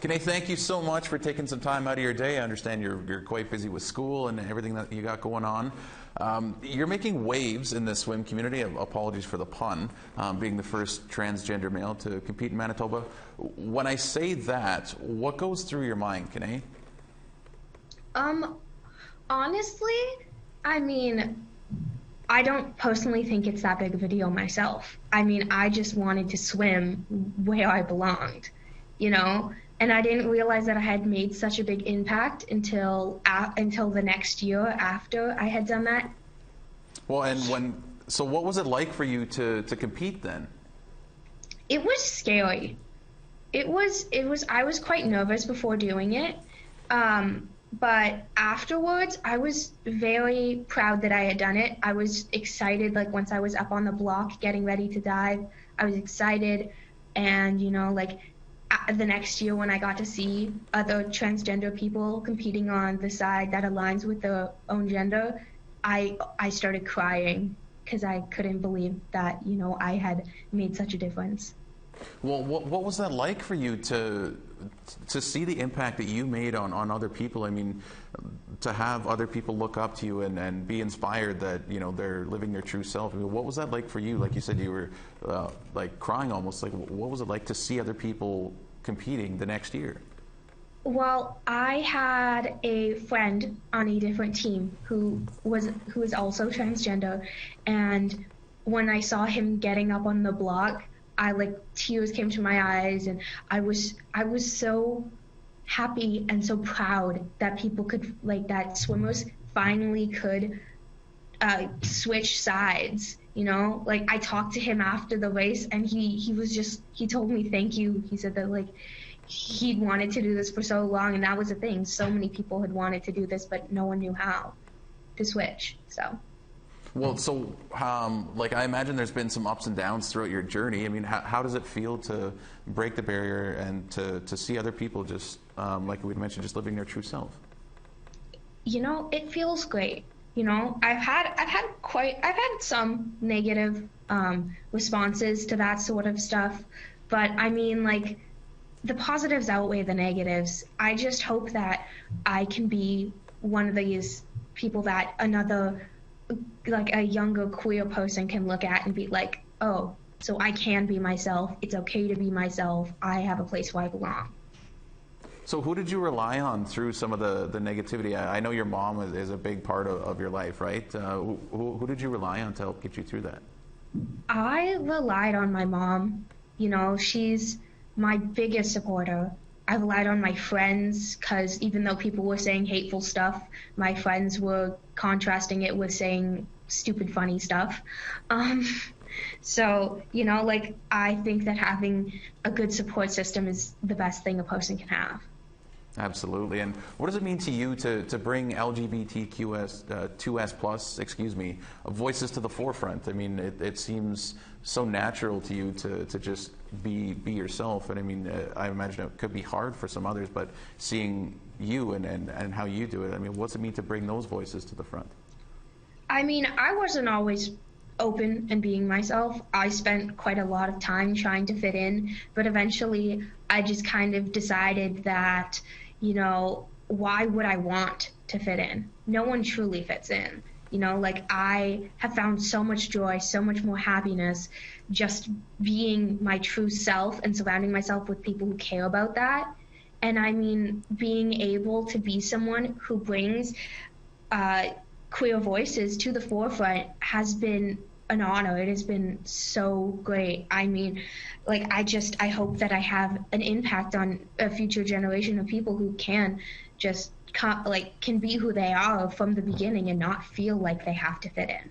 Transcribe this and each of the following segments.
Kahnay, thank you so much for taking some time out of your day. I understand you're quite busy with school and everything that you got going on. You're making waves in the swim community. Apologies for the pun, being the first transgender male to compete in Manitoba. When I say that, what goes through your mind, Kahnay? Honestly, I mean, I don't personally think it's that big of a deal myself. I mean, I just wanted to swim where I belonged, you know? And I didn't realize that I had made such a big impact until the next year after I had done that. Well, and so what was it like for you to compete then? It was scary. I was quite nervous before doing it. But afterwards, I was very proud that I had done it. I was excited, like once I was up on the block getting ready to dive, I was excited. And, you know, like the next year when I got to see other transgender people competing on the side that aligns with their own gender, I started crying because I couldn't believe that, you know, I had made such a difference. Well, what was that like for you to see the impact that you made on other people? I mean, to have other people look up to you and be inspired that, you know, they're living their true self. I mean, what was that like for you? Like you said, you were like crying almost. Like, what was it like to see other people competing the next year? Well, I had a friend on a different team who is also transgender, and when I saw him getting up on the block, tears came to my eyes, and I was so happy and so proud that people could, like, that swimmers finally could switch sides, you know? Like, I talked to him after the race, and he told me thank you. He said that, like, he'd wanted to do this for so long, and that was the thing. So many people had wanted to do this, but no one knew how to switch, so. Well, so, like, I imagine there's been some ups and downs throughout your journey. I mean, how does it feel to break the barrier and to see other people just, like we mentioned, just living their true self? You know, it feels great. You know, I've had some negative responses to that sort of stuff, but I mean, like, the positives outweigh the negatives. I just hope that I can be one of these people that another, like a younger queer person, can look at and be like, oh, so I can be myself. It's okay to be myself. I have a place where I belong. So who did you rely on through some of the negativity? I know your mom is a big part of your life, right? Who did you rely on to help get you through that? I relied on my mom. You know, she's my biggest supporter. I relied on my friends, because even though people were saying hateful stuff, my friends were contrasting it with saying stupid, funny stuff. So, you know, like, I think that having a good support system is the best thing a person can have. Absolutely. And what does it mean to you to bring LGBTQS2S plus, voices to the forefront? I mean, it seems so natural to you to just be yourself. And I mean, I imagine it could be hard for some others, but seeing you and how you do it, I mean, what's it mean to bring those voices to the front? I mean, I wasn't always open and being myself. I spent quite a lot of time trying to fit in, but eventually I just kind of decided that, you know, why would I want to fit in? No one truly fits in. You know, like, I have found so much joy, so much more happiness just being my true self and surrounding myself with people who care about that. And I mean, being able to be someone who brings queer voices to the forefront has been an honor. It has been so great. I mean, like, I hope that I have an impact on a future generation of people who can just can be who they are from the beginning and not feel like they have to fit in.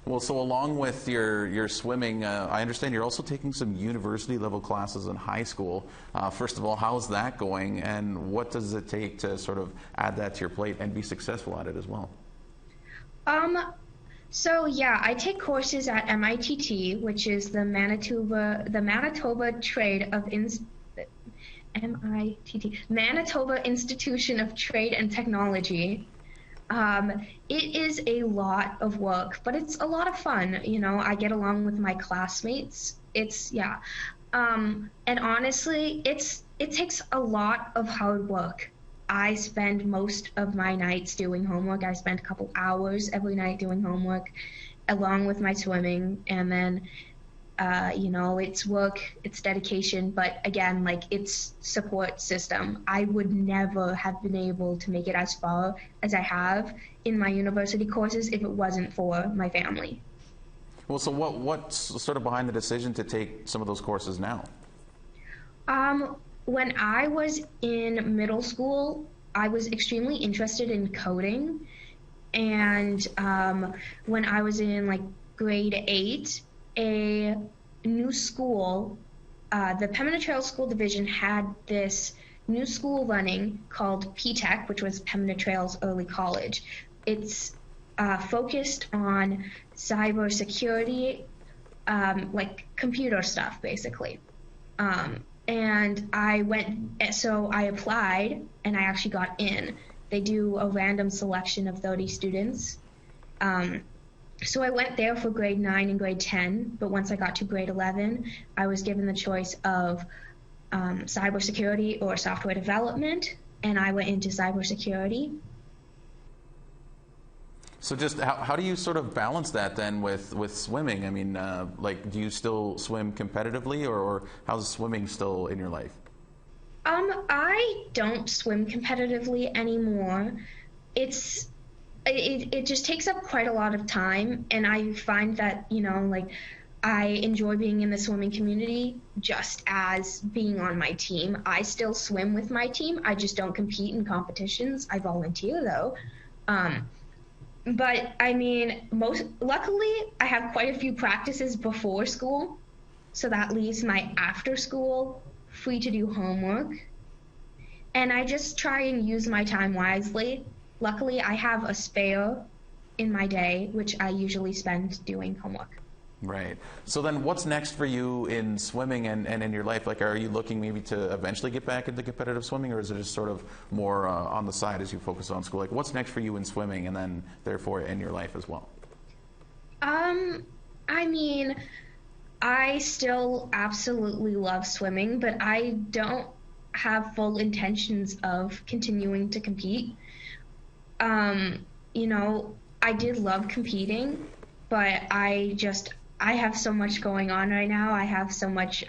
Well, so along with your swimming, I understand you're also taking some university level classes in high school. First of all, how's that going, and what does it take to sort of add that to your plate and be successful at it as well? So yeah, I take courses at MITT, which is the Manitoba Manitoba Institution of Trade and Technology. It is a lot of work, but it's a lot of fun. You know, I get along with my classmates. And honestly, it's it takes a lot of hard work. I spend most of my nights doing homework. I spend a couple hours every night doing homework along with my swimming. And then, it's work, it's dedication, but again, like, it's support system. I would never have been able to make it as far as I have in my university courses if it wasn't for my family. Well, so what's sort of behind the decision to take some of those courses now? When I was in middle school, I was extremely interested in coding. And when I was in like grade 8, a new school, the Pembina Trail School Division had this new school running called PTech, which was Pembina Trails Early College. It's focused on cybersecurity, like computer stuff, basically. And I applied and I actually got in. They do a random selection of 30 students. So I went there for grade 9 and grade 10, but once I got to grade 11, I was given the choice of cybersecurity or software development, and I went into cybersecurity. So just how do you sort of balance that then with swimming? I mean, do you still swim competitively, or how's swimming still in your life? I don't swim competitively anymore. It just takes up quite a lot of time, and I find that, I enjoy being in the swimming community just as being on my team. I still swim with my team. I just don't compete in competitions. I volunteer though. But I mean, luckily, I have quite a few practices before school, so that leaves my after school free to do homework. And I just try and use my time wisely. Luckily, I have a spare in my day, which I usually spend doing homework. Right. So then what's next for you in swimming and in your life? Like, are you looking maybe to eventually get back into competitive swimming, or is it just sort of more on the side as you focus on school? Like, what's next for you in swimming and then therefore in your life as well? I mean, I still absolutely love swimming, but I don't have full intentions of continuing to compete. I did love competing, but I have so much going on right now. I have so much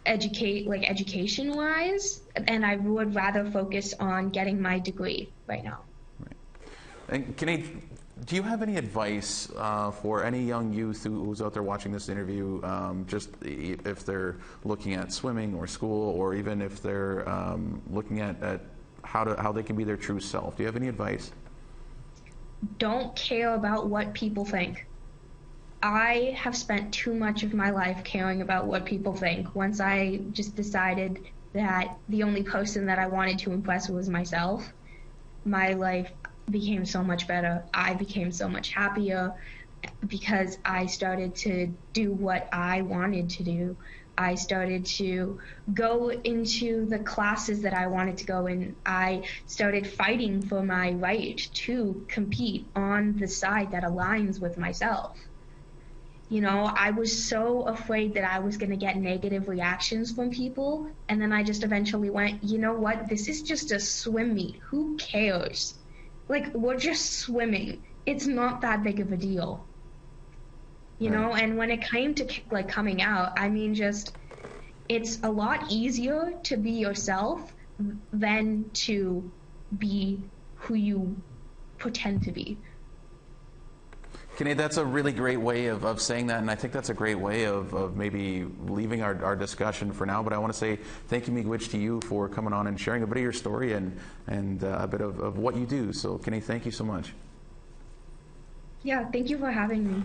education-wise, and I would rather focus on getting my degree right now. Right. And Kahnay, do you have any advice for any young youth who's out there watching this interview, just if they're looking at swimming or school, or even if they're looking at how they can be their true self? Do you have any advice? Don't care about what people think. I have spent too much of my life caring about what people think. Once I just decided that the only person that I wanted to impress was myself, my life became so much better. I became so much happier because I started to do what I wanted to do. I started to go into the classes that I wanted to go in. I started fighting for my right to compete on the side that aligns with myself. I was so afraid that I was going to get negative reactions from people, and then I just eventually went, you know what, this is just a swim meet. Who cares? Like, we're just swimming. It's not that big of a deal. And when it came to coming out, I mean, it's a lot easier to be yourself than to be who you pretend to be. Kahnay, that's a really great way of saying that, and I think that's a great way of maybe leaving our discussion for now. But I want to say thank you, miigwech, to you for coming on and sharing a bit of your story and a bit of what you do. So, Kahnay, thank you so much. Yeah, thank you for having me.